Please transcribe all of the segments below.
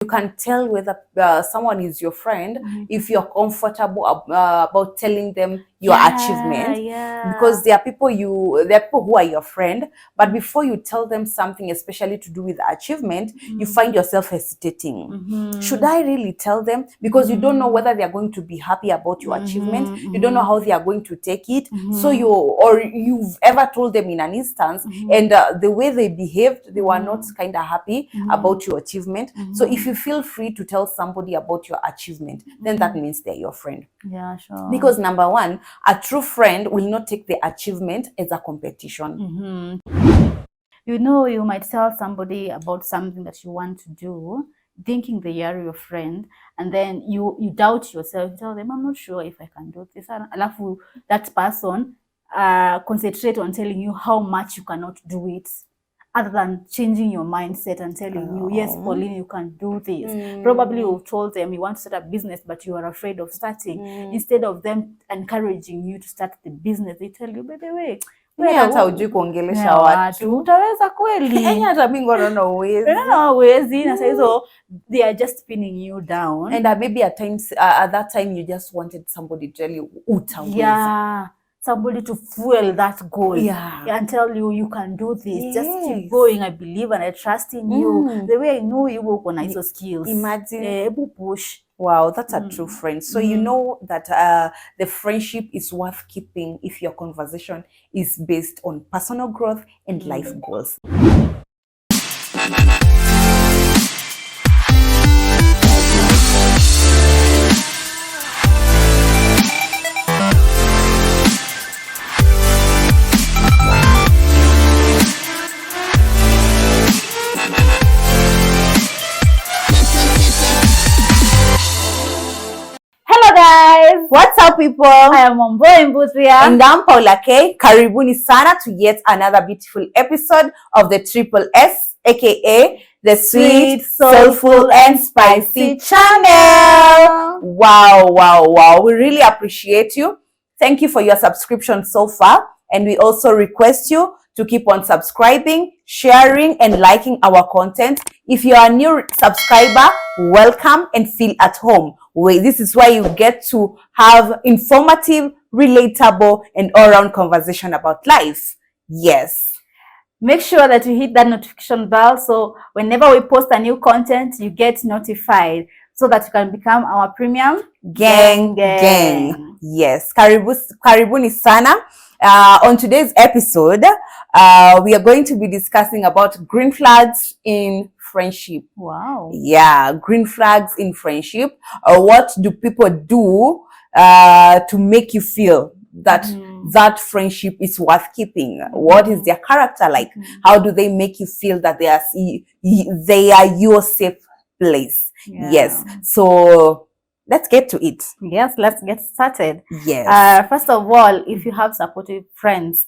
You can tell whether someone is your friend if you're comfortable about telling them your achievement. Because there are people who are your friend, but before you tell them something, especially to do with achievement, you find yourself hesitating. Should I really tell them? Because you don't know whether they are going to be happy about your achievement. You don't know how they are going to take it. So you've ever told them in an instance, and the way they behaved, they were not kind of happy about your achievement. So if you feel free to tell somebody about your achievement, then that means they're your friend. Yeah, sure. Because number one, a true friend will not take the achievement as a competition. You know, you might tell somebody about something that you want to do, thinking they are your friend, and then you doubt yourself. You tell them, I'm not sure if I can do this. Alafu, that person concentrate on telling you how much you cannot do it, other than changing your mindset and telling you, yes, Pauline, you can do this. Probably you've told them you want to start a business, but you are afraid of starting. Instead of them encouraging you to start the business, they tell you, by the way, hata hujui kuongelesha watu, utaweza kweli? Hata mimi ngono huwezi. Na sasa they are just pinning you down. And maybe at times, at that time, you just wanted somebody to tell you, utaweza. Yeah. Somebody to fuel that goal, and tell you, you can do this. Just keep going. I believe and I trust in you. The way I know you work on ISO skills. Imagine. Push. Wow, that's a true friend. So you know that the friendship is worth keeping if your conversation is based on personal growth and life goals. What's up, people? I am Momboy Mbutria. And I'm Paula K. Karibuni sana to yet another beautiful episode of the Triple S, aka the Sweet, Soulful and Spicy channel. Wow. We really appreciate you. Thank you for your subscription so far. And we also request you to keep on subscribing, sharing, and liking our content. If you are a new subscriber, welcome and feel at home. This is where you get to have informative, relatable, and all-round conversation about life. Yes. Make sure that you hit that notification bell so whenever we post a new content, you get notified so that you can become our premium gang. Yes. Karibuni sana. On today's episode, we are going to be discussing about green flags in friendship. Wow. Yeah, green flags in friendship. What do people do to make you feel that that friendship is worth keeping? What is their character like? How do they make you feel that they are your safe place? Yes. So let's get to it. Yes, let's get started. Yes. First of all, if you have supportive friends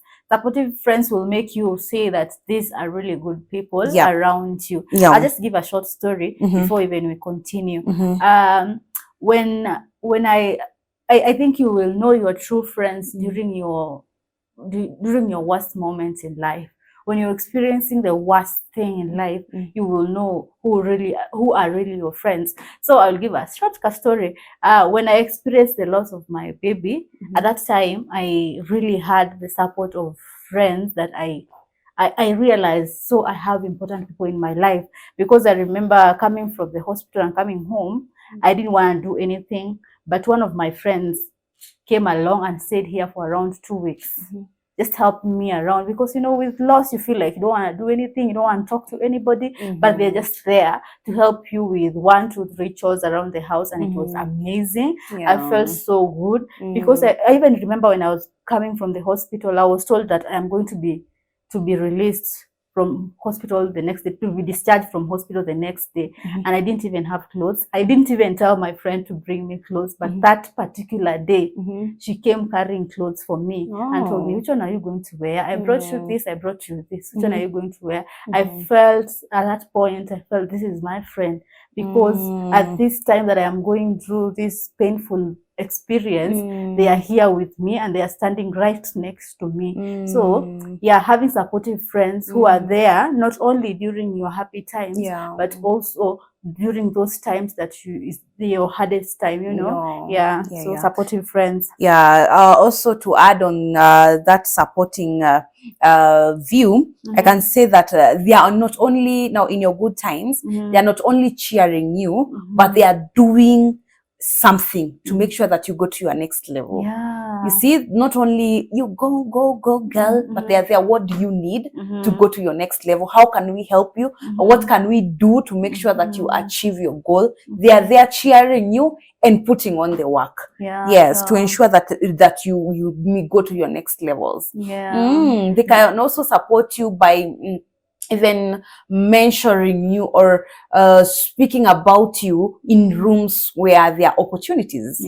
will make you say that these are really good people around you. I'll just give a short story before even we continue. When I think you will know your true friends during your worst moments in life. When you're experiencing the worst thing in life, you will know who are really your friends. So I'll give a short story. When I experienced the loss of my baby, at that time, I really had the support of friends that I realized, so I have important people in my life. Because I remember coming from the hospital and coming home, I didn't want to do anything. But one of my friends came along and stayed here for around 2 weeks. Just help me around, because with loss you feel like you don't want to do anything, you don't want to talk to anybody, but they're just there to help you with 1, 2, 3 chores around the house, and it was amazing. I felt so good because I even remember when I was coming from the hospital, I was told that I am going to be released from hospital the next day, to be discharged from hospital the next day, and I didn't even have clothes. I didn't even tell my friend to bring me clothes, but that particular day, she came carrying clothes for me and told me, which one are you going to wear? I brought you this, I brought you this. Which one are you going to wear? I felt at that point, this is my friend, because at this time that I am going through this painful experience, they are here with me and they are standing right next to me. So yeah, having supportive friends who are there not only during your happy times, but also during those times that is your hardest time, you know. So supportive friends. Also to add on that supporting view, I can say that they are not only now in your good times, they are not only cheering you, but they are doing something to make sure that you go to your next level. You see, not only you go girl, but they are there. What do you need to go to your next level? How can we help you? Or what can we do to make sure that you achieve your goal? They are there cheering you and putting on the work. To ensure that you go to your next levels. They can also support you by even mentoring you or speaking about you in rooms where there are opportunities.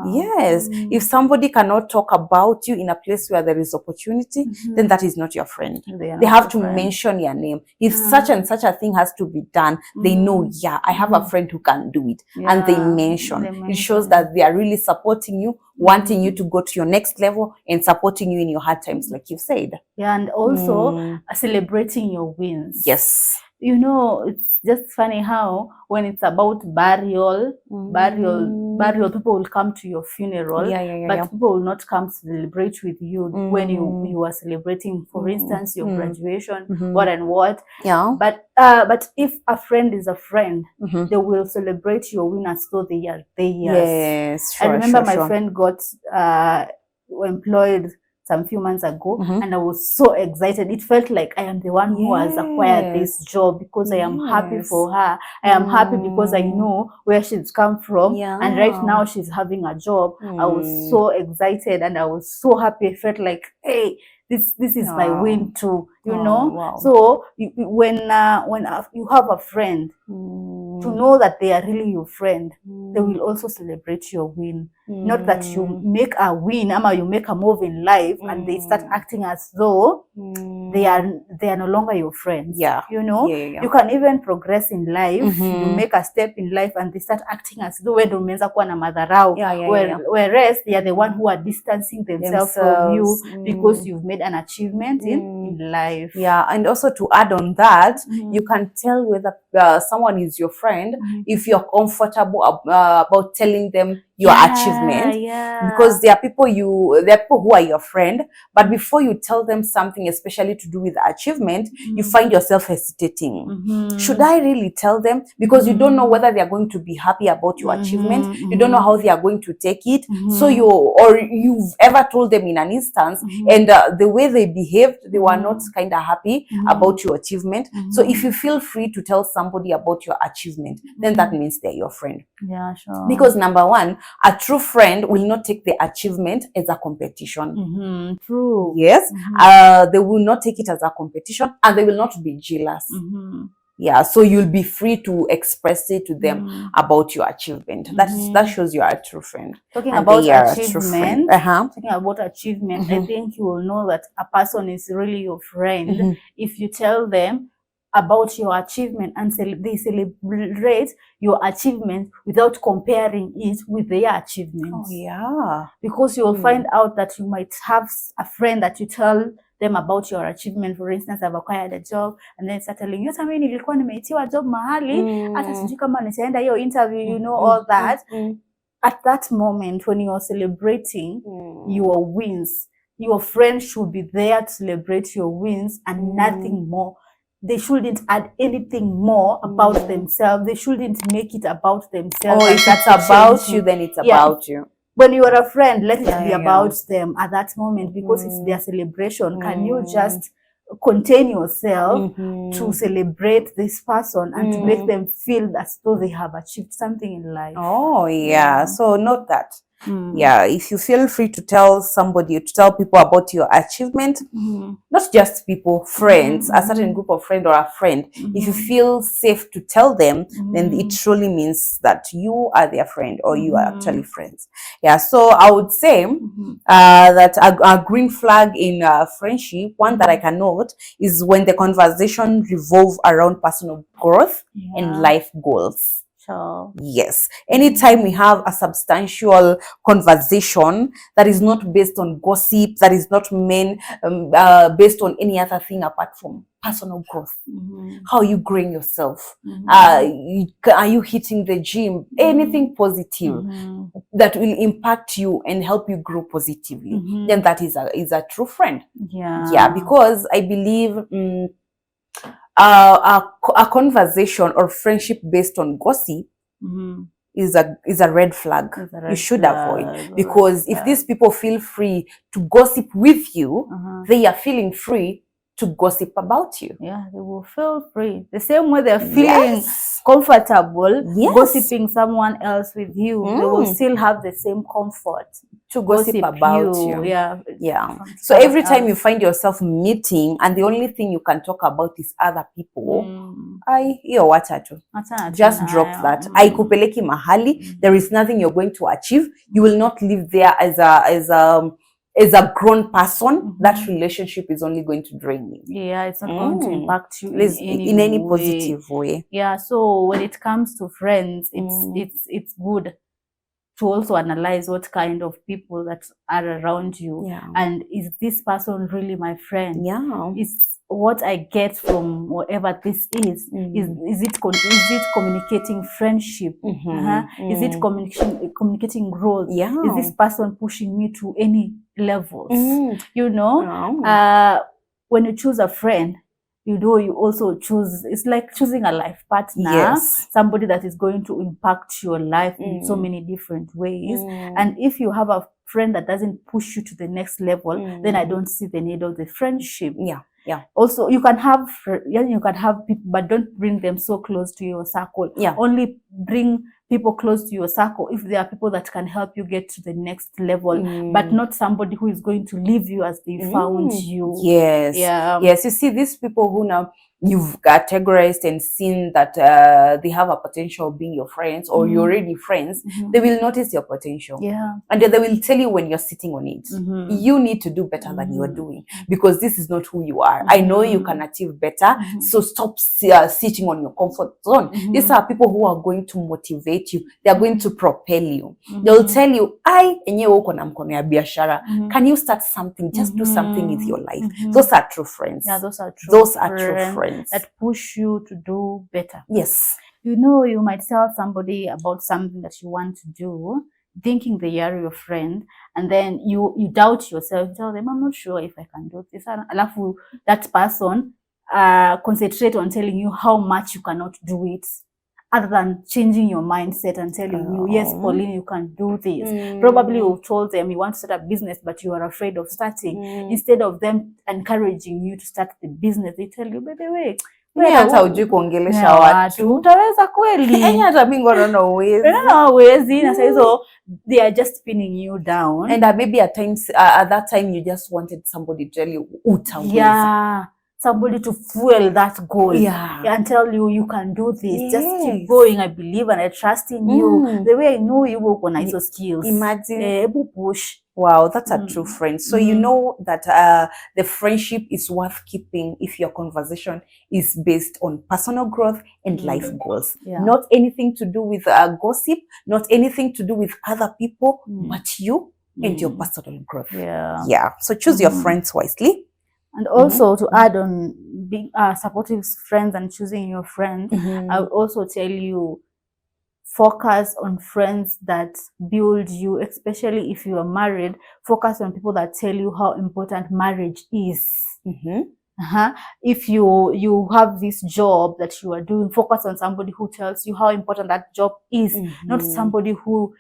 If somebody cannot talk about you in a place where there is opportunity, then that is not your friend. They have to mention your name. If such and such a thing has to be done, they know, I have a friend who can do it. And they mention. It shows that they are really supporting you, wanting you to go to your next level and supporting you in your hard times, like you said. And also celebrating your wins. You know, it's just funny how when it's about burial, people will come to your funeral, but people will not come to celebrate with you when you are celebrating, for instance, your graduation, what and what. But if a friend is a friend, they will celebrate your win as though they are theirs. I remember my friend got employed some few months ago, and I was so excited. It felt like I am the one who has acquired this job because I am happy for her. I am happy because I know where she's come from, and right now she's having a job. I was so excited and I was so happy. I felt like, hey, this is my win too, you know. So when you have a friend, to know that they are really your friend, they will also celebrate your win. Not that you make a win, or you make a move in life and they start acting as though they are no longer your friends. You know, you can even progress in life. You make a step in life and they start acting as though whereas they are the one who are distancing themselves from you because you've made an achievement in life. And also to add on that, you can tell whether someone is your friend if you're comfortable about telling them your achievement, because there are people who are your friend, but before you tell them something, especially to do with the achievement, you find yourself hesitating. Should I really tell them? Because you don't know whether they are going to be happy about your achievement. You don't know how they are going to take it. So you've ever told them in an instance, and the way they behaved, they were not kind of happy about your achievement. So if you feel free to tell somebody about your achievement, then that means they're your friend. Because number one, a true friend will not take the achievement as a competition. True. They will not take it as a competition, and they will not be jealous. So you'll be free to express it to them about your achievement. That shows you are a true friend. Talking about achievement, I think you will know that a person is really your friend if you tell them about your achievement and they celebrate your achievement without comparing it with their achievements. Because you will find out that you might have a friend that you tell them about your achievement. For instance, I've acquired a job, and then start telling you, mimi nilikuwa nimeitiwa job mahali, hata sijui kama nitaenda hiyo interview, you know, all that. At that moment, when you are celebrating your wins, your friend should be there to celebrate your wins and nothing more. They shouldn't add anything more about themselves. They shouldn't make it about themselves. If it's about you, then it's about you. When you are a friend, let it be about them at that moment, because it's their celebration. Can you just contain yourself to celebrate this person and to make them feel as though they have achieved something in life? So note that. If you feel free to tell somebody, to tell people about your achievement, not just people, friends, a certain group of friends or a friend, if you feel safe to tell them, then it truly means that you are their friend or you are actually friends. So I would say that a green flag in friendship, one that I can note, is when the conversation revolve around personal growth and life goals. Sure. Yes. Anytime we have a substantial conversation that is not based on gossip, that is not based on any other thing apart from personal growth. How are you growing yourself? Are you hitting the gym? Anything positive that will impact you and help you grow positively, then that is a true friend. Yeah, because I believe a conversation or friendship based on gossip is a red flag. You should avoid, because if these people feel free to gossip with you, they are feeling free to gossip about you. Yeah, they will feel free. The same way they're feeling comfortable gossiping someone else with you, they will still have the same comfort to gossip about you. Yeah. So every time you find yourself meeting and the only thing you can talk about is other people, wacha tu. Just drop that. Haikupeleki mahali. There is nothing you're going to achieve. You will not live there as a grown person. That relationship is only going to drain you. Yeah, it's not going to impact you in any positive way. Yeah, so when it comes to friends, it's good to also analyze what kind of people that are around you, and is this person really my friend? Is what I get from whatever this is it communicating friendship? Is it communicating growth? Is this person pushing me to any levels? You know, when you choose a friend, you know, you also choose, it's like choosing a life partner, somebody that is going to impact your life in so many different ways. And if you have a friend that doesn't push you to the next level, then I don't see the need of the friendship. Also, you can have people, but don't bring them so close to your circle. Only bring people close to your circle if there are people that can help you get to the next level, but not somebody who is going to leave you as they found you. Yes, you see, these people who now you've categorized and seen that they have a potential of being your friends, or you're already friends, they will notice your potential. And then they will tell you when you're sitting on it. You need to do better than you are doing, because this is not who you are. I know you can achieve better, so stop sitting on your comfort zone. These are people who are going to motivate you. They are going to propel you. They'll tell you, can you start something? Just do something with your life. Those are true friends. Yeah, those are true friends that push you to do better. Yes. You know, you might tell somebody about something that you want to do, thinking they are your friend, and then you doubt yourself. You tell them, I'm not sure if I can do this. Alafu, that person concentrate on telling you how much you cannot do it, other than changing your mindset and telling you, yes, Pauline, you can do this. Probably you've told them you want to start a business, but you are afraid of starting. Instead of them encouraging you to start the business, they tell you, by the way, hata hujui kuongelesha watu, utaweza kweli? Hata mimi ngono huwezi. Na so they are just pinning you down. And maybe at times, at that time, you just wanted somebody to tell you, utaweza. Somebody to fuel that goal and tell you, you can do this. Just keep going. I believe and I trust in you. The way I know you work on ISO skills. Imagine. Push. Wow, that's a true friend. So you know that the friendship is worth keeping if your conversation is based on personal growth and life goals. Not anything to do with gossip, not anything to do with other people, but you and your personal growth. So choose your friends wisely. And also to add on being supportive friends and choosing your friends, I would also tell you, focus on friends that build you, especially if you are married. Focus on people that tell you how important marriage is. If you have this job that you are doing, focus on somebody who tells you how important that job is, not somebody who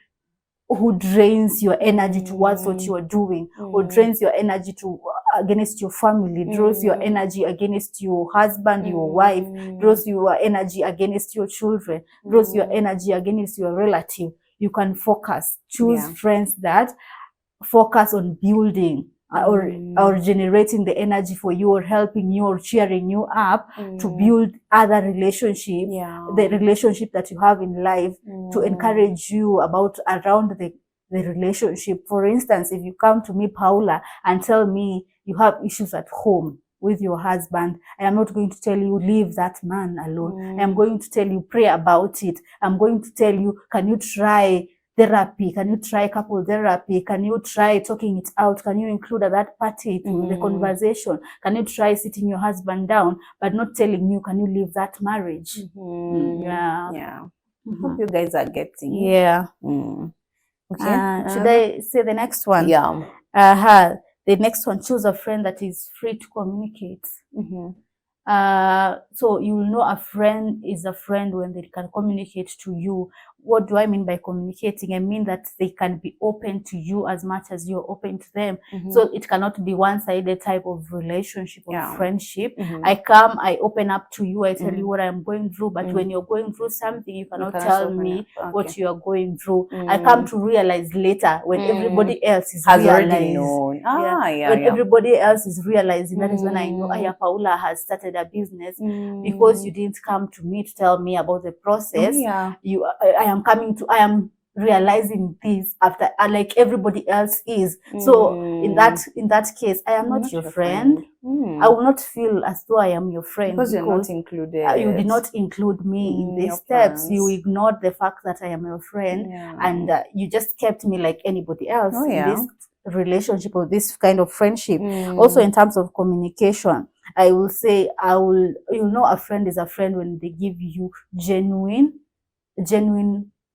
drains your energy towards what you are doing, or drains your energy against your family, draws your energy against your husband, your wife, draws your energy against your children, draws your energy against your relative. You can focus. Choose friends that focus on building or generating the energy for you, or helping you, or cheering you up to build other relationship, the relationship that you have in life, to encourage you around the relationship. For instance, if you come to me, Paula, and tell me you have issues at home, with your husband. I am not going to tell you, leave that man alone. I am going to tell you, pray about it. I'm going to tell you, can you try therapy? Can you try couple therapy? Can you try talking it out? Can you include that party to the conversation? Can you try sitting your husband down, but not telling you, can you leave that marriage? Yeah. Hope you guys are getting it. Yeah. Okay. Should I say the next one? Yeah. The next one, choose a friend that is free to communicate. So you will know a friend is a friend when they can communicate to you. What do I mean by communicating? I mean that they can be open to you as much as you're open to them. So it cannot be one-sided type of relationship or friendship. I come, I open up to you, I tell you what I'm going through, but when you're going through something, you cannot tell me what you are going through. I come to realize later when everybody else is already known. When everybody else is realizing, that is when I know, Paula has started a business, because you didn't come to me to tell me about the process. I am realizing this after, like everybody else is. So in that case, I am not your friend. I will not feel as though I am your friend because you're not included. You did not include me in these steps. You ignored the fact that I am your friend, and you just kept me like anybody else in this relationship or this kind of friendship. Also, in terms of communication, I will say you'll know a friend is a friend when they give you genuine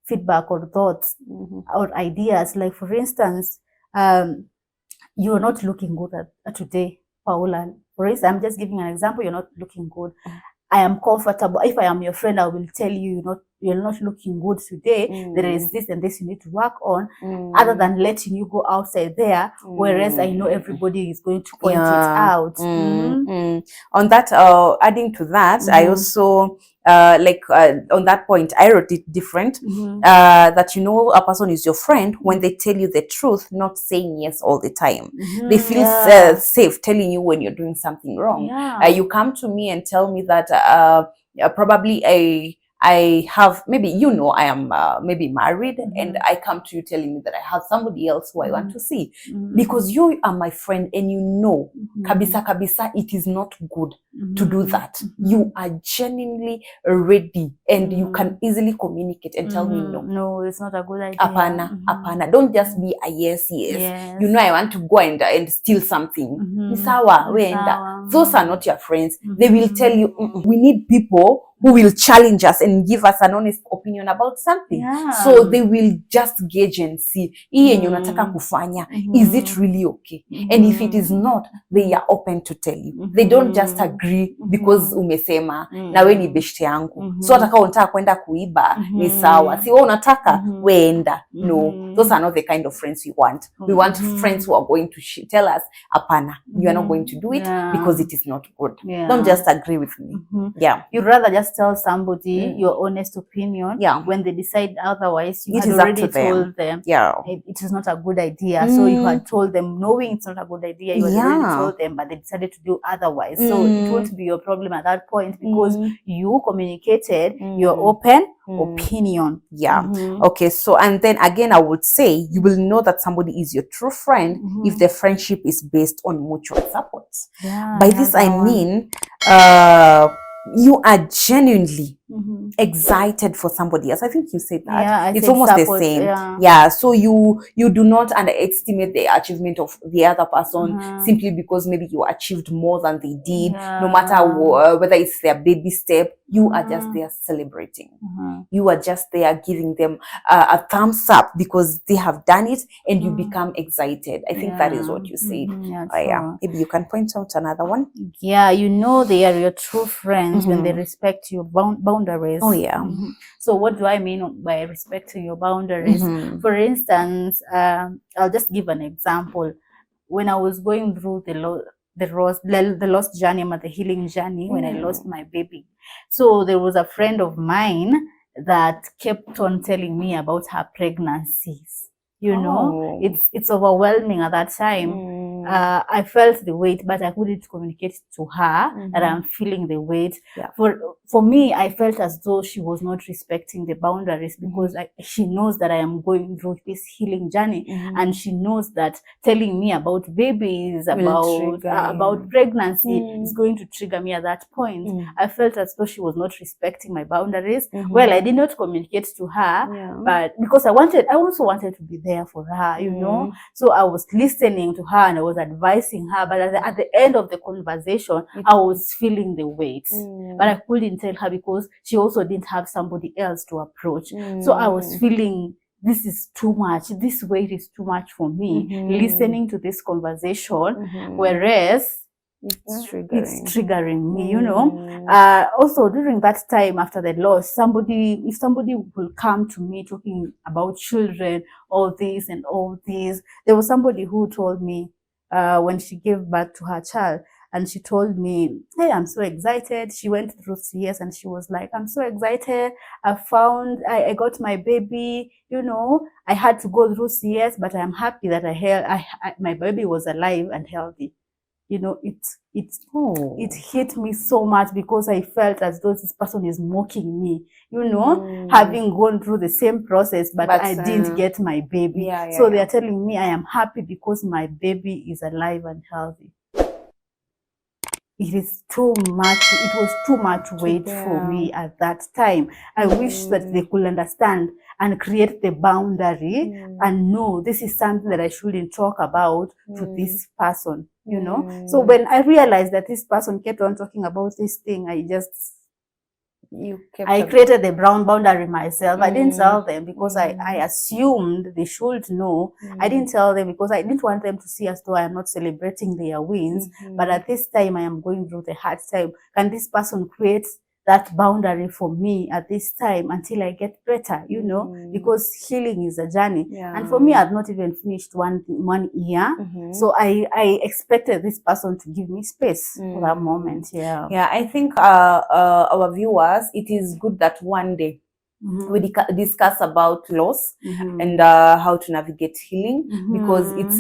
feedback or thoughts or ideas. Like, for instance, you're not looking good today, Paula. For instance, I'm just giving an example. You're not looking good. I am comfortable. If I am your friend, I will tell you, you're not looking good today. There is this and this you need to work on, other than letting you go outside there, whereas I know everybody is going to point it out. On that, adding to that, I also, on that point, I wrote it different, that a person is your friend when they tell you the truth, not saying yes all the time. They feel safe telling you when you're doing something wrong. You come to me and tell me that probably I have, maybe I am maybe married, and I come to you telling me that I have somebody else who I want to see, because you are my friend and kabisa it is not good to do that. You are genuinely ready and you can easily communicate and tell me no, it's not a good idea. Apana. Don't just be a yes. I want to go and steal something. Those are not your friends. They will tell you, we need people who will challenge us and give us an honest opinion about something. So they will just gauge and see, unataka kufanya, is it really okay? And if it is not, they are open to tell you. They don't just agree because umesema na we ni beshte yangu. So ataka unataka kwenda kuiba ni sawa. Si wewe unataka weenda. No, those are not the kind of friends we want. We want friends who are going to tell us, apana, you are not going to do it because it is not good. Don't just agree with me. You'd rather just tell somebody your honest opinion. When they decide otherwise, you had already told them it is not a good idea. So you had told them, knowing it's not a good idea, you had already told them, but they decided to do otherwise. So it won't be your problem at that point, because you communicated your open opinion. Okay, so and then again, I would say you will know that somebody is your true friend if the friendship is based on mutual support. By this I mean you are genuinely excited for somebody else. I think you said that. It's almost support, the same. So you do not underestimate the achievement of the other person simply because maybe you achieved more than they did. No matter whether it's their baby step, you are just there celebrating. You are just there giving them a thumbs up because they have done it, and you become excited. I think that is what you said. Maybe you can point out another one. They are your true friends when they respect your boundaries. So what do I mean by respecting your boundaries? For instance, I'll just give an example. When I was going through the lost journey, the healing journey, when I lost my baby, so there was a friend of mine that kept on telling me about her pregnancies. It's overwhelming at that time. I felt the weight, but I couldn't communicate to her that I'm feeling the weight. For me, I felt as though she was not respecting the boundaries, because she knows that I am going through this healing journey, and she knows that telling me about babies, about pregnancy is going to trigger me at that point. I felt as though she was not respecting my boundaries. Well, I did not communicate to her, but because I also wanted to be there for her, you know. So I was listening to her and I was advising her, but at the end of the conversation, I was feeling the weight, but I couldn't tell her because she also didn't have somebody else to approach. So I was feeling, this is too much. This weight is too much for me, listening to this conversation, whereas it's triggering me, you know. Also, during that time after the loss, if somebody will come to me talking about children, all this and all this, there was somebody who told me when she gave birth to her child, and she told me, hey, I'm so excited. She went through CS and she was like, I'm so excited. I got my baby. You know, I had to go through CS, but I'm happy that my baby was alive and healthy. You know, it hit me so much, because I felt as though this person is mocking me, you know, having gone through the same process, but I didn't get my baby. So they are telling me I am happy because my baby is alive and healthy. It is too much. It was too much weight for me at that time. I wish that they could understand and create the boundary and know this is something that I shouldn't talk about to this person, you know. So when I realized that this person kept on talking about this thing, I created the brown boundary myself. I didn't tell them because I assumed they should know. I didn't tell them because I didn't want them to see as though I am not celebrating their wins. But at this time, I am going through the hard time. Can this person create that boundary for me at this time until I get better, you know, because healing is a journey. And for me, I've not even finished one year. So I expected this person to give me space for that moment. Yeah, I think our viewers, it is good that one day we discuss about loss and how to navigate healing, because it's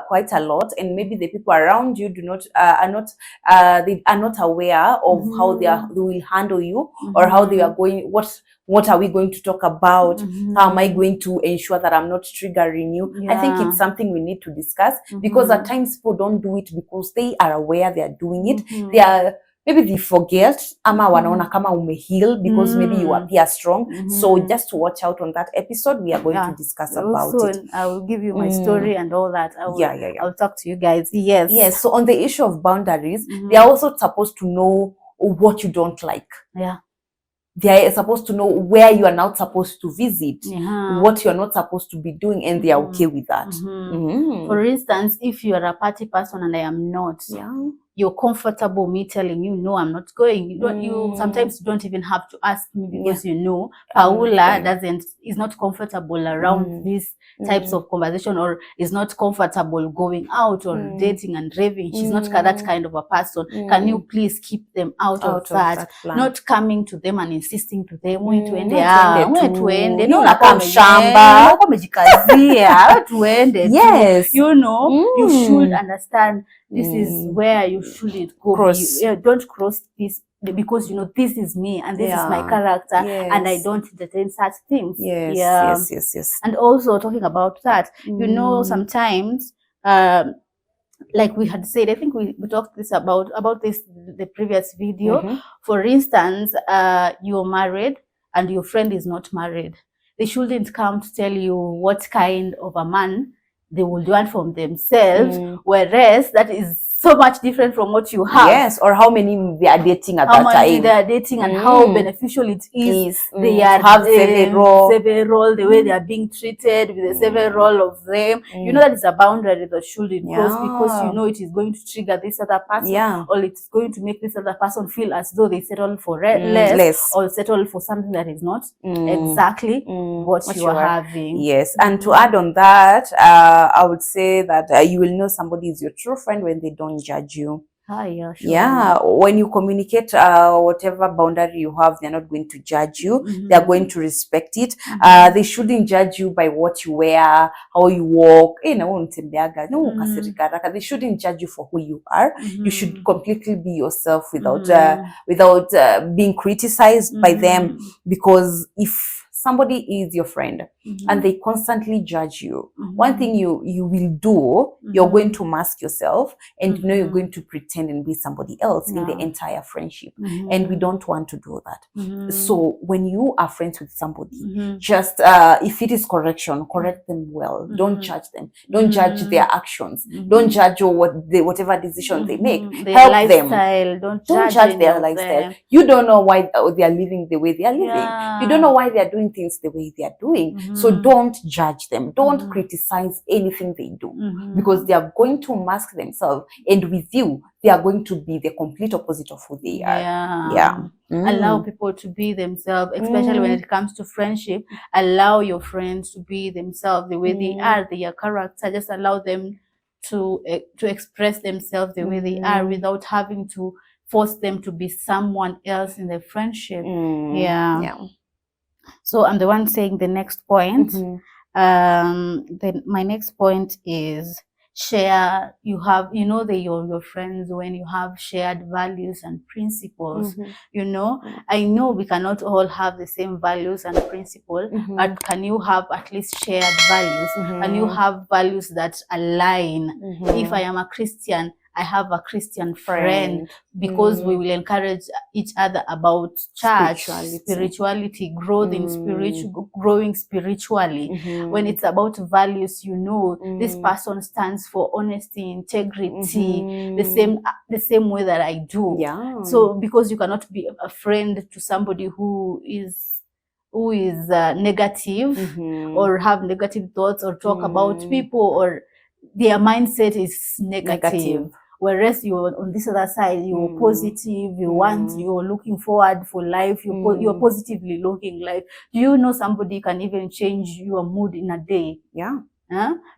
quite a lot, and maybe the people around you are not aware of how they will handle you, or how they are going. What are we going to talk about? How am I going to ensure that I'm not triggering you? I think it's something we need to discuss, because at times people don't do it because they are aware they are doing it. Maybe they forget, ama wanaona kama umeheal because maybe you appear strong. So just to watch out on that episode, we are going to discuss about it. I will give you my story and all that. I'll talk to you guys. Yes. So on the issue of boundaries, they are also supposed to know what you don't like. They are supposed to know where you are not supposed to visit, what you are not supposed to be doing, and they are okay with that. For instance, if you are a party person and I am not, you're comfortable me telling you, no, I'm not going. You sometimes don't even have to ask me, because you know Paula is not comfortable around these types of conversation, or is not comfortable going out or dating and raving. She's not that kind of a person. Can you please keep them out of that? Not coming to them and insisting to them, yes, you know, you should understand this is where you shouldn't go. Don't cross this, because you know this is me and this is my character, and I don't entertain such things. Yes. And also talking about that, you know, sometimes like we had said, I think we talked about this the previous video. For instance, you're married and your friend is not married. They shouldn't come to tell you what kind of a man they will want from themselves, whereas that is so much different from what you have. Yes, or how many they are dating at that time. How many they are dating and how beneficial it is. They are have several, the way they are being treated with the several of them. You know, that is a boundary that shouldn't cross, because you know it is going to trigger this other person, or it's going to make this other person feel as though they settle for less, or settle for something that is not exactly what you are having. Yes, and to add on that, I would say that you will know somebody is your true friend when they don't judge you. Yeah, sure. Yeah, when you communicate whatever boundary you have, they're not going to judge you. They're going to respect it. They shouldn't judge you by what you wear, how you walk. They shouldn't judge you for who you are. You should completely be yourself without being criticized by them, because if somebody is your friend and they constantly judge you, one thing you will do, you're going to mask yourself, and you're going to pretend and be somebody else in the entire friendship. And we don't want to do that. So when you are friends with somebody, just if it is correction, correct them well. Don't judge them. Don't judge their actions. Don't judge whatever decision they make. Their help lifestyle. them. Don't judge their lifestyle. You don't know why they are living the way they are living. You don't know why they are doing things the way they are doing. So don't judge them. Don't criticize anything they do, because they are going to mask themselves, and with you, they are going to be the complete opposite of who they are. Allow people to be themselves, especially when it comes to friendship. Allow your friends to be themselves the way they are, their character. Just allow them to express themselves the way they are, without having to force them to be someone else in the friendship. So I'm the one saying the next point. Then my next point is share. Your friends, when you have shared values and principles. I know we cannot all have the same values and principles, but can you have at least shared values? Can you have values that align? If I am a Christian, I have a Christian friend, because we will encourage each other about church, spirituality, growing spiritually. When it's about values, this person stands for honesty, integrity, the same way that I do. So because you cannot be a friend to somebody who is negative, or have negative thoughts, or talk about people, or their mindset is negative. Whereas you're on this other side, you're positive, you're looking forward for life, you're positively looking life. Do you know somebody can even change your mood in a day?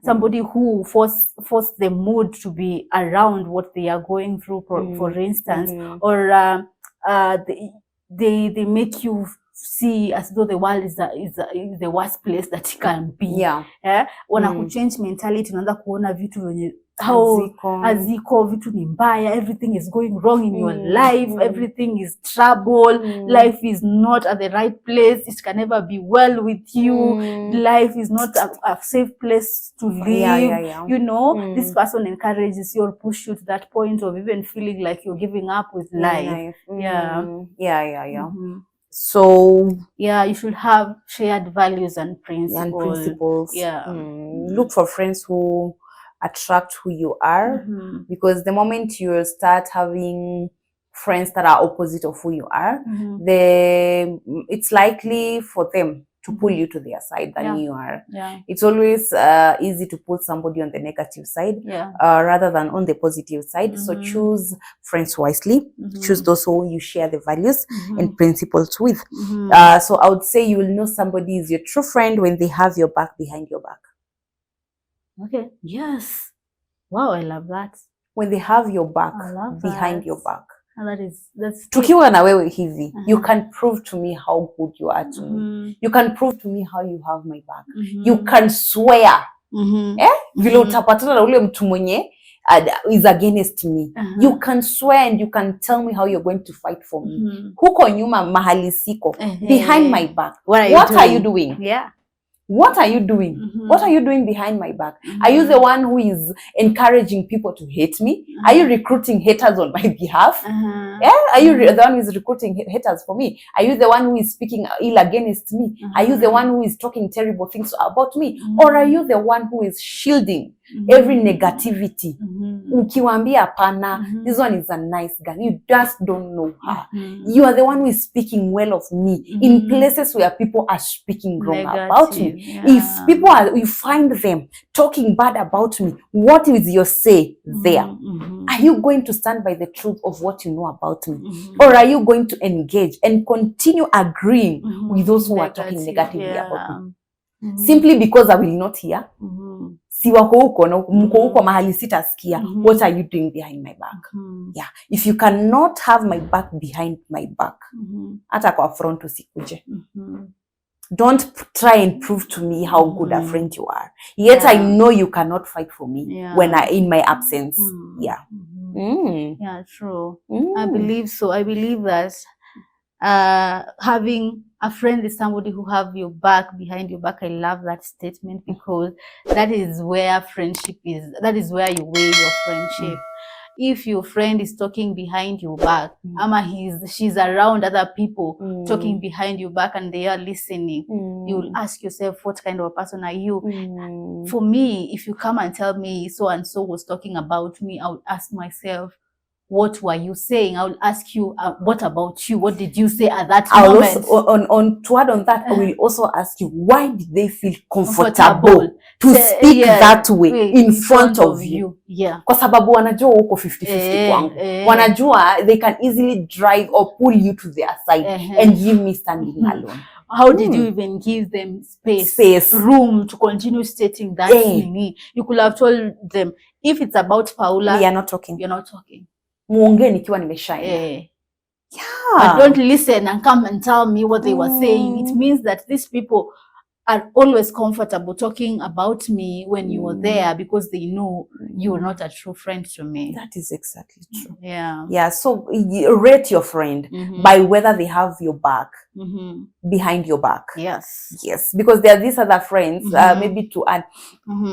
Somebody who force the mood to be around what they are going through, for instance, or they make you see as though the world is the worst place that it can be. Wanakuchange mentality, unaanza kuona vitu venye haziko, vitu ni mbaya, everything is going wrong in your life, everything is trouble, life is not at the right place, it can never be well with you, life is not a safe place to live. This person encourages you or push you to that point of even feeling like you're giving up with life. So you should have shared values and principles. Look for friends who attract who you are, because the moment you start having friends that are opposite of who you are, it's likely for them to pull you to their side than you are. It's always easy to put somebody on the negative side rather than on the positive side. So choose friends wisely. Choose those who you share the values and principles with. So I would say you will know somebody is your true friend when they have your back behind your back. Okay. Yes. Wow, I love that. When they have your back behind your back. That's tukiwa na wewe hivi, you can prove to me how good you are to me. You can prove to me how you have my back. You can swear. Vile utapatana na ule mtu mwenye is against me. You can swear and you can tell me how you're going to fight for me. Huko nyuma mahali siko, behind my back. What are you doing? What are you doing? What are you doing behind my back? Are you the one who is encouraging people to hate me? Are you recruiting haters on my behalf? Are you the one who is recruiting haters for me? Are you the one who is speaking ill against me? Are you the one who is talking terrible things about me? Or are you the one who is shielding every negativity? Ukiwambia hapana, this one is a nice girl, you just don't know her. You are the one who is speaking well of me in places where people are speaking wrong about me. If people you find them talking bad about me, what is your say there? Are you going to stand by the truth of what you know about me? Or are you going to engage and continue agreeing with those who are talking negatively about me? simply because I will not hear. Si wako huko na mko huko mahali sitasikia. What are you doing behind my back? Yeah, if you cannot have my back behind my back, hata kwa front usikuje. Don't try and prove to me how good a friend you are. Yet I know you cannot fight for me when in my absence. Yeah. Yeah, true. I believe so. I believe that having a friend is somebody who have your back behind your back. I love that statement because that is where friendship is. That is where you weigh your friendship. If your friend is talking behind your back, ama she's around other people talking behind your back and they are listening, you will ask yourself, what kind of a person are you? For me, if you come and tell me so and so was talking about me, I would ask myself, what were you saying? I will ask you, what about you? What did you say at that moment? Also, to add on that, I will also ask you, why did they feel comfortable to speak that way in front of you? Yeah. Kwa sababu wanajua uko 50-50 kwangu. Wanajua they can easily drive or pull you to their side and leave me standing alone. How did you even give them space, room to continue stating that thing? You could have told them, if it's about Paula, we are not talking. You're not talking. Muongee nikiwa nimeshaenda. Yeah. But don't listen and come and tell me what they were saying. It means that these people are always comfortable talking about me when you were there because they know you are not a true friend to me. That is exactly true. Yeah. Yeah. So rate your friend by whether they have your back behind your back. Yes. Yes. Because there are these other friends, maybe to add,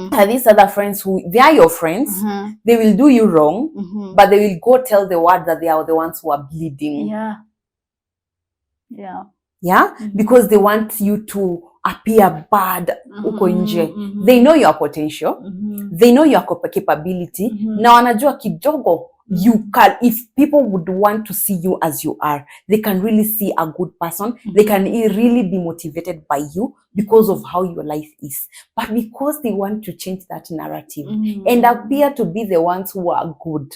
there are these other friends who, they are your friends, they will do you wrong, but they will go tell the world that they are the ones who are bleeding. Yeah. Yeah. Yeah. Because they want you to appear bad uko nje. They know your potential. They know your capability. Na wanajua kidogo you can, if people would want to see you as you are, they can really see a good person. They can really be motivated by you because of how your life is. But because they want to change that narrative and appear to be the ones who are good,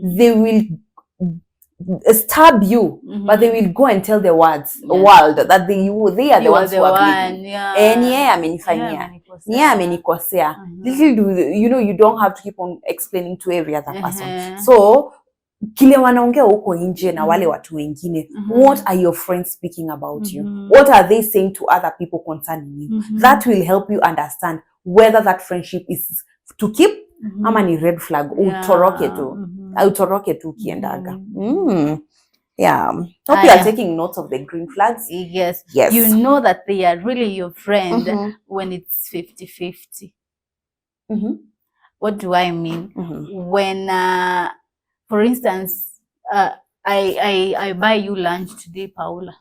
they will stab you, but they will go and tell the world that they are the ones who are bleeding. And amenifanyia, amenikosea. Little do you don't have to keep on explaining to every other person. So kile wanaongea huko nje na wale watu wengine, what are your friends speaking about you? What are they saying to other people concerning you? That will help you understand whether that friendship is to keep ama ni red flag. Utoroke tu kiendaga. Yeah. Hope you are taking notes of the green flags. Yes. You know that they are really your friend when it's 50-50. What do I mean? When, for instance, I buy you lunch today, Paula.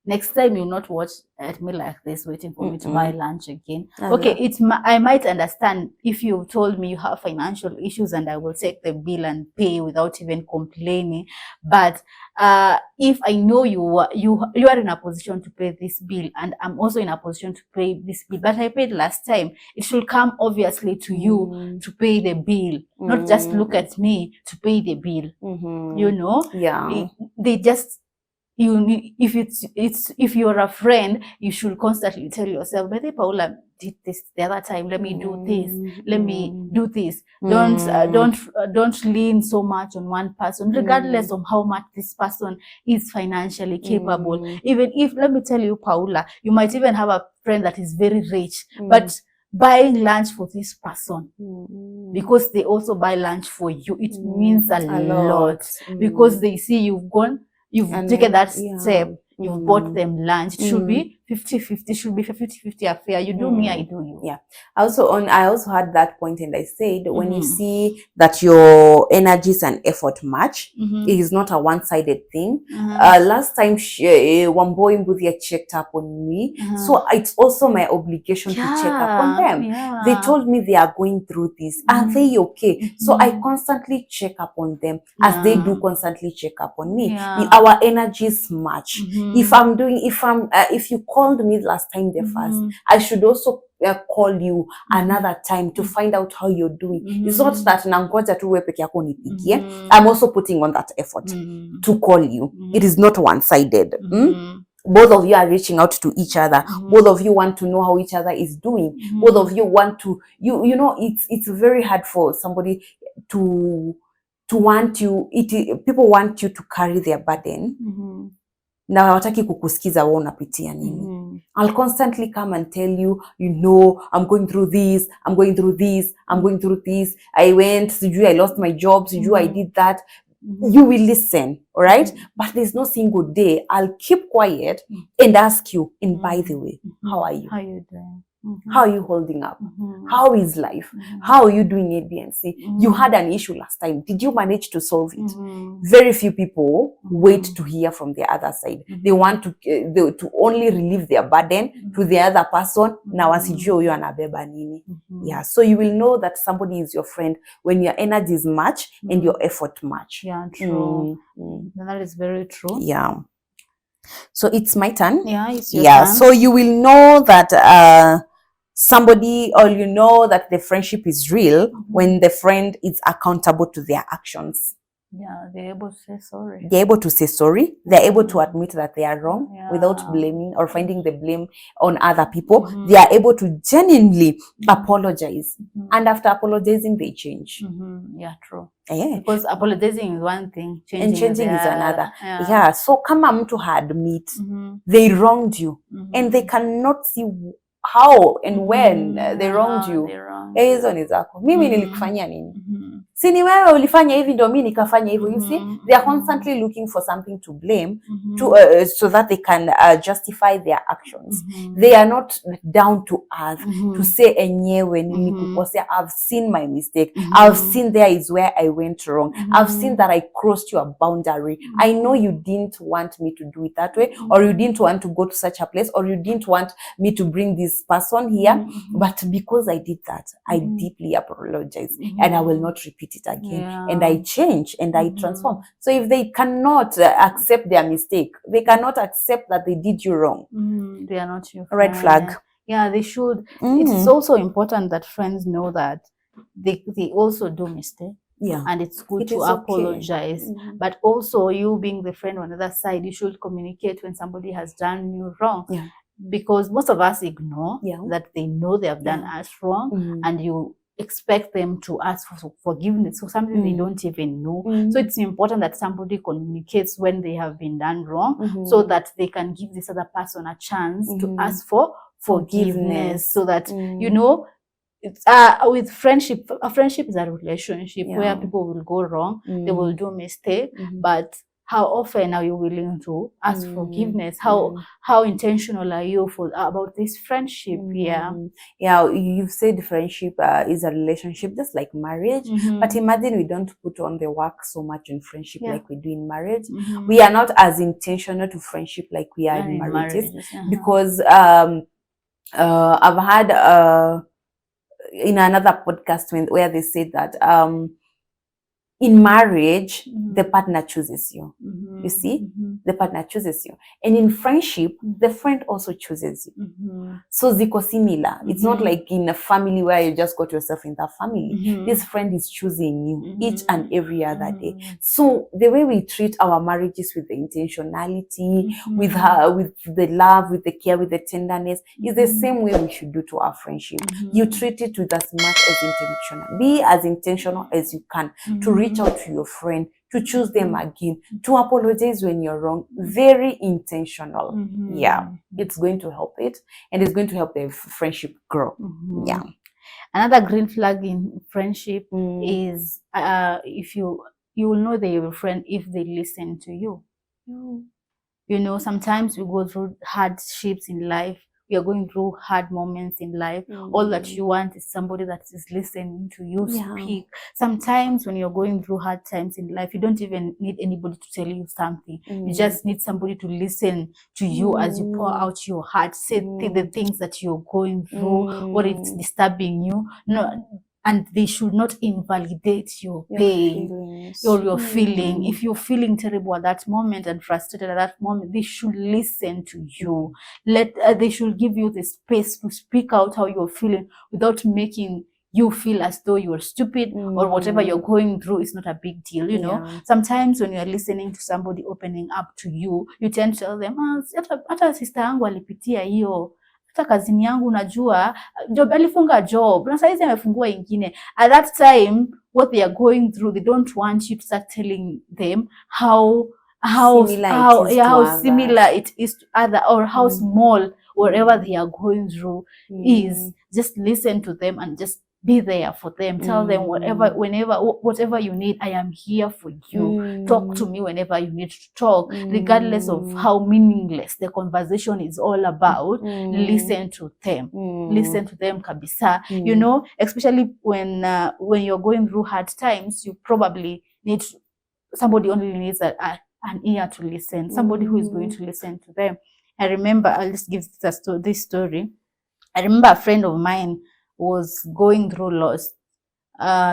Next time you'll not watch at me like this, waiting for me to buy lunch again. Okay, I might understand if you told me you have financial issues and I will take the bill and pay without even complaining. But if I know you are in a position to pay this bill and I'm also in a position to pay this bill, but I paid last time, it should come obviously to you to pay the bill, not just look at me to pay the bill. You know? Yeah. They just, if you're a friend, you should constantly tell yourself, maybe Paula did this the other time, let me do this, let me do this. Don't lean so much on one person, regardless of how much this person is financially capable. Even if, let me tell you, Paula, you might even have a friend that is very rich, but buying lunch for this person because they also buy lunch for you, it means a lot. Because they see you've taken that step, you've bought them lunch. It should be 50-50, should be 50-50 affair. You do me, I do you. Yeah. I also had that point and I said, when you see that your energies and effort match, it is not a one-sided thing. Last time, Wamboy Mbuthia checked up on me. So it's also my obligation to check up on them. They told me they are going through this. Are they okay? So I constantly check up on them as they do constantly check up on me. Our energies match. If you called me last time the first, I should also call you another time to find out how you're doing. It's not that nangoja tu wewe peke yako unipigie. I'm also putting on that effort to call you. It is not one-sided. both of you are reaching out to each other. Both of you want to know how each other is doing. Both of you want to, you know, it's very hard for somebody to want you, people want you to carry their burden. Na hawataki kukusikiza wewe unapitia nini. I'll constantly come and tell you, you know, I'm going through this, I'm going through this, I'm going through this. I went, sijui I lost my job, sijui I did that. You will listen, all right? But there's no single day I'll keep quiet and ask you, and by the way, how are you? How are you doing? How are you holding up? How is life? How are you doing A, B, and C? You had an issue last time. Did you manage to solve it? Very few people wait to hear from the other side. They want to only relieve their burden to the other person. Na wasijue huyo anabeba nini. Yeah, so you will know that somebody is your friend when your energy is match and your effort match. Yeah, true. That is very true. Yeah. So it's my turn. Yeah, it's your turn. So you will know that somebody, or you know that the friendship is real when the friend is accountable to their actions. Yeah, they're able to say sorry. They're able to say sorry. They're able to admit that they are wrong without blaming or finding the blame on other people. They are able to genuinely apologize. And after apologizing, they change. Yeah, true. Yeah. Because apologizing is one thing, changing is another. Yeah. So kama mtu admit they wronged you and they cannot see how and when they wronged you. Hizo ni zako. Mimi nilikufanyia nini? Si ni wewe ulifanya hivi ndio mimi nikafanya hivyo. You see, they are constantly looking for something to blame so that they can justify their actions. They are not down to earth to say enyewe nilikukosea. I've seen my mistake. I've seen there is where I went wrong. I've seen that I crossed your boundary. I know you didn't want me to do it that way, or you didn't want to go to such a place, or you didn't want me to bring this person here, but because I did that, I deeply apologize and I will not repeat it again. And I change and I transform. So if they cannot accept their mistake, they cannot accept that they did you wrong, they are not your friend. Red flag. Yeah, they should. It is also important that friends know that they also do mistakes. Yeah. And it's good to apologize. But also, you being the friend on the other side, you should communicate when somebody has done you wrong. Yeah. Because most of us ignore that they know they have done us wrong, and you expect them to ask for forgiveness for something they don't even know. So it's important that somebody communicates when they have been done wrong, so that they can give this other person a chance to ask for forgiveness, so that you know. It's with friendship. A friendship is a relationship where people will go wrong, they will do mistake, but how often are you willing to ask forgiveness? How intentional are you about this friendship? Yeah, you've said friendship is a relationship just like marriage, but imagine we don't put on the work so much in friendship like we do in marriage. We are not as intentional to friendship like we are in marriages. Because I've had in another podcast where they said that in marriage, the partner chooses you. You see, the partner chooses you. And in friendship, the friend also chooses you. So ziko similar. It's not like in a family where you just got yourself in that family. This friend is choosing you each and every other day. So the way we treat our marriages with the intentionality, with the love, with the care, with the tenderness, is the same way we should do to our friendship. You treat it with as much as intentional. Be as intentional as you can to reach out to your friend, to choose them again, to apologize when you're wrong. Very intentional. Yeah, it's going to help it, and it's going to help the friendship grow. Yeah. Another green flag in friendship is if you will know they're your friend if they listen to you. You know, sometimes we go through hardships in life. We are going through hard moments in life. All that you want is somebody that is listening to you speak. Sometimes when you're going through hard times in life, you don't even need anybody to tell you something. You just need somebody to listen to you as you pour out your heart, say the things that you're going through, what is disturbing you. No, and they should not invalidate your pain or your feeling. If you're feeling terrible at that moment and frustrated at that moment, they should listen to you. They should give you the space to speak out how you're feeling without making you feel as though you're stupid or whatever you're going through is not a big deal, you know. Sometimes when you're listening to somebody opening up to you, you tend to tell them, hata sister yangu alipitia hiyo, hata kazini yangu unajua, job alifunga job, na saizi amefungua ingine. At that time, what they are going through, they don't want you to start telling them how similar it is to other, or how small whatever they are going through is. Just listen to them and just be there for them. Tell them whatever you need, I am here for you. Talk to me whenever you need to talk, regardless of how meaningless the conversation is all about. Listen to them. Listen to them kabisa. You know, especially when you're going through hard times, you probably need somebody only needs an ear to listen, somebody who is going to listen to them. I remember, I'll just give this story. I remember a friend of mine was going through loss.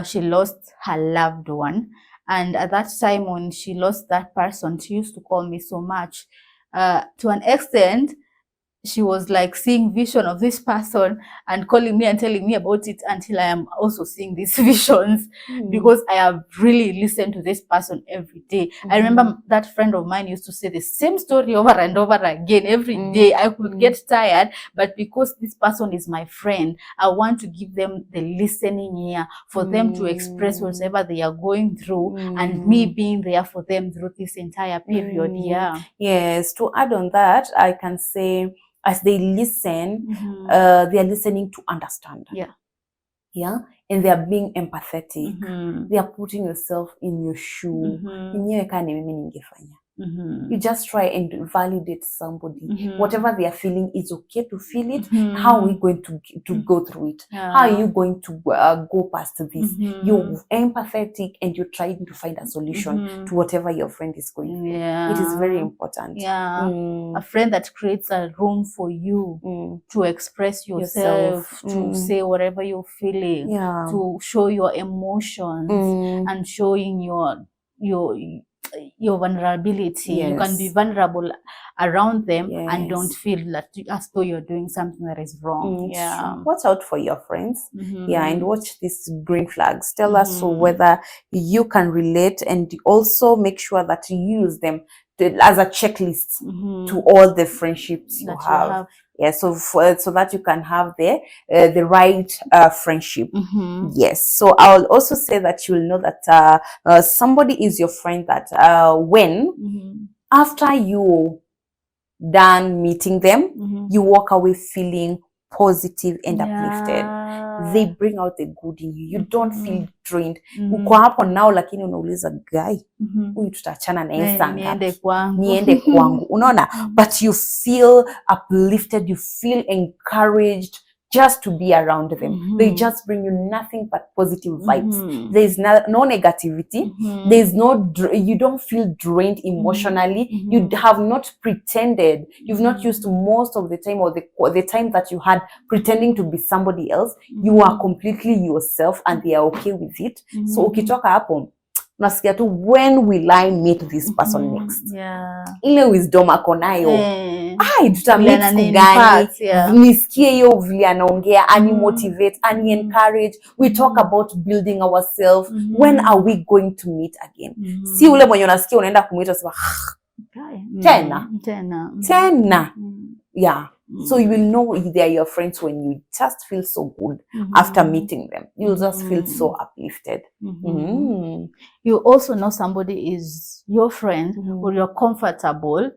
She lost her loved one. And at that time when she lost that person, she used to call me so much. To an extent, she was like seeing vision of this person and calling me and telling me about it, until I am also seeing these visions because I have really listened to this person every day. I remember that friend of mine used to say the same story over and over again every day. I could get tired, but because this person is my friend, I want to give them the listening ear for them to express whatever they are going through, and me being there for them through this entire period. Yes, to add on that, I can say, as they listen, they are listening to understand. And they are being empathetic. They are putting yourself in your shoe. You just try and validate somebody. Whatever they are feeling is okay to feel it. How are we going to go through it? How are you going to go past this? You're empathetic and you're trying to find a solution to whatever your friend is going through. It is very important. A friend that creates a room for you to express yourself, to say whatever you're feeling, to show your emotions and showing your vulnerability. You can be vulnerable around them and don't feel that as though you're doing something that is wrong. Watch out for your friends. And watch these green flags. Tell us whether you can relate, and also make sure that you use them as a checklist to all the friendships you have. So that you can have the right friendship. Yes. So I'll also say that you'll know that somebody is your friend that when after you done meeting them, you walk away feeling positive and uplifted. They bring out the good in you. You don't feel drained. Uko hapo nao lakini unauliza guy, huyu tutachana na yeye sana. Niende kwangu. Unaona? But you feel uplifted, you feel encouraged just to be around them. They just bring you nothing but positive vibes. There is no negativity. There is you don't feel drained emotionally. You have not pretended. You've not used most of the time, or the time that you had pretending to be somebody else. You are completely yourself and they are okay with it. So ukitoka hapo, nasikia tu, when will I meet this person next? Ile wisdom ako nayo. Tutamit siku gani? Nisikie hiyo vile anaongea, ani motivate, ani encourage. We talk about building ourselves. When are we going to meet again? Si ule mwenye unasikia unaenda kumwita sema tena. So you will know if they are your friends when you just feel so good after meeting them. You'll just feel so uplifted. You also know somebody is your friend when you're comfortable.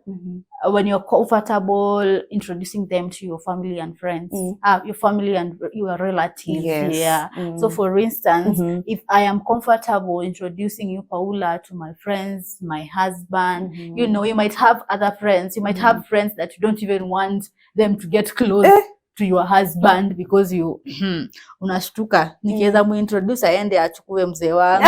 When you're comfortable introducing them to your family and friends, your family and your relatives. So for instance, if I am comfortable introducing you, Paula, to my friends, my husband, you know, you might have other friends. You might have friends that you don't even want them to get close to your husband because you unashtuka nikiweza muintroduce aende achukue mzee wangu.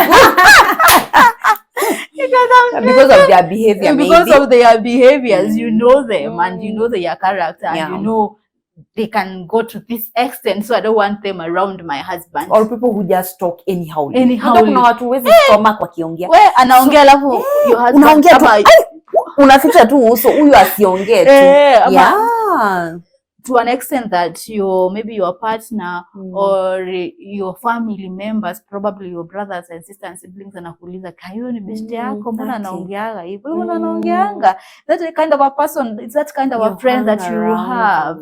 Because of their behavior, because of their behaviors, you know them and you know their character, and you know they can go to this extent, so I don't want them around my husband. Or people who just talk anyhow. Kuna watu wezi stomach wakiongea. We anaongea alafu your husband unaongea tu, unaficha tu uso huyu asiongee tu. to an extent that maybe your partner or your family members, probably your brothers and sisters and siblings, anakuuliza kayo ni best yako, mbona anaongeaga hivyo, mbona anaongeanga? That kind of a person, it's that kind of a friend that you have.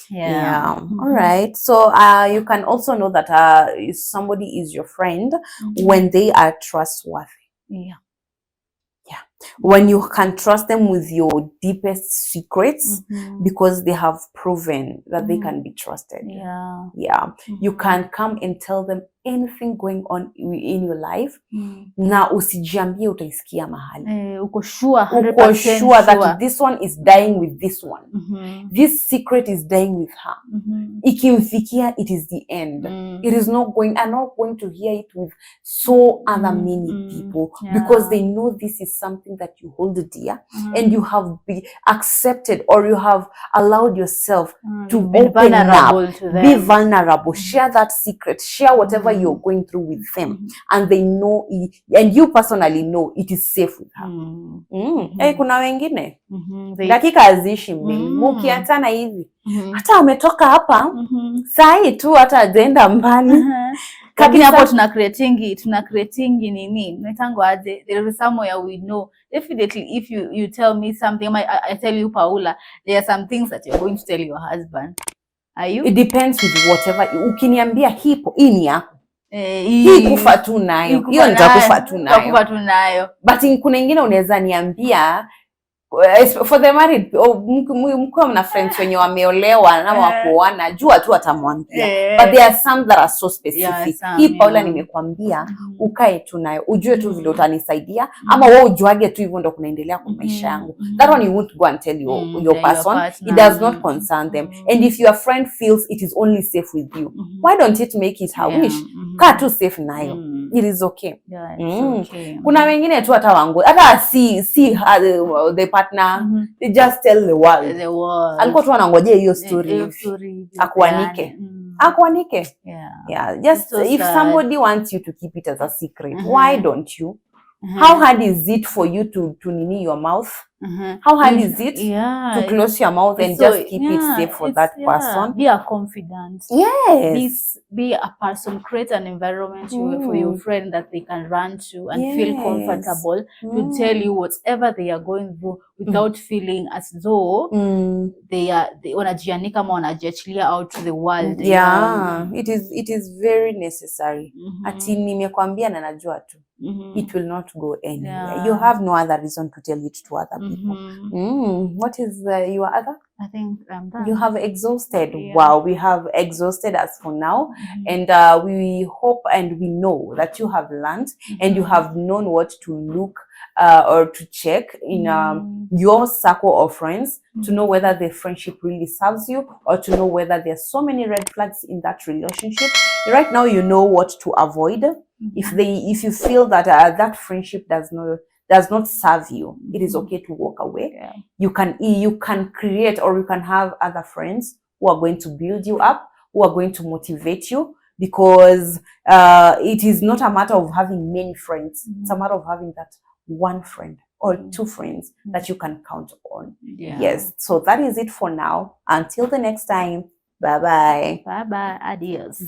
Yeah. All right. So you can also know that somebody is your friend when they are trustworthy. When you can trust them with your deepest secrets because they have proven that they can be trusted. You can come and tell them anything going on in your life na usijiambie utaisikia mahali. Uko sure that this one is dying with this one. This secret is dying with her. Ikimfikia, it is the end. It is not going, I'm not going to hear it with so other many people because they know this is something that you hold dear and you have been accepted or you have allowed yourself to open up, be vulnerable, share that secret, share whatever you're going through with them and they know it, and you personally know it is safe with her. Hey, kuna wengine dakika azishi mukiachana hivi hata ametoka hapa sahi tu hata ajaenda mbali. Lakini hapo tuna creating nini metango aje, there is somewhere we know definitely. If you tell me something, I tell you Paula, there are some things that you're going to tell your husband. Are you? It depends with whatever. Ukiniambia hipo ini yako hii kufa tu nayo, hiyo nitakufa tu nayo. But kuna ingine unaweza niambia for the married, mko mna friends wenye wameolewa na wakuoana, jua tu atamwambia. But there are some that are so specific. Hii Paula nimekwambia ukae tu nayo, ujue tu vile utanisaidia ama wewe ujuage tu hivyo ndo kunaendelea kwa maisha yangu. That one you won't go and tell your person. It does not concern them. And if your friend feels it is only safe with you, why don't it make it her wish? Kaa tu safe nayo. It is okay. Okay. Kuna wengine tu hata wangu hata see the partner, they just tell the world. Alikuwa tu anangojea hiyo story akuanike. Just so if somebody wants you to keep it as a secret, why don't you? How hard is it for you to nini your mouth? How hard is it to close your mouth and just keep it safe for that person? Be a confidant. Yes. Be a person. Create an environment for your friend that they can run to and feel comfortable to tell you whatever they are going through without feeling as though they wanajianika ama wanajiachilia out to the world. It is very necessary. Ati nimekwambia na najua tu. It will not go anywhere. You have no other reason to tell it to other people. What is your other? I think I'm done. You have exhausted. Wow, we have exhausted us for now. And we hope and we know that you have learned and you have known what to look or to check in your circle of friends to know whether the friendship really serves you or to know whether there's so many red flags in that relationship. Right now, you know what to avoid. If you feel that that friendship does not serve you, it is okay to walk away. You can create or you can have other friends who are going to build you up, who are going to motivate you, because it is not a matter of having many friends. It's a matter of having that one friend or two friends that you can count on. Yes. So that is it for now. Until the next time. Bye-bye. Bye-bye. Adios.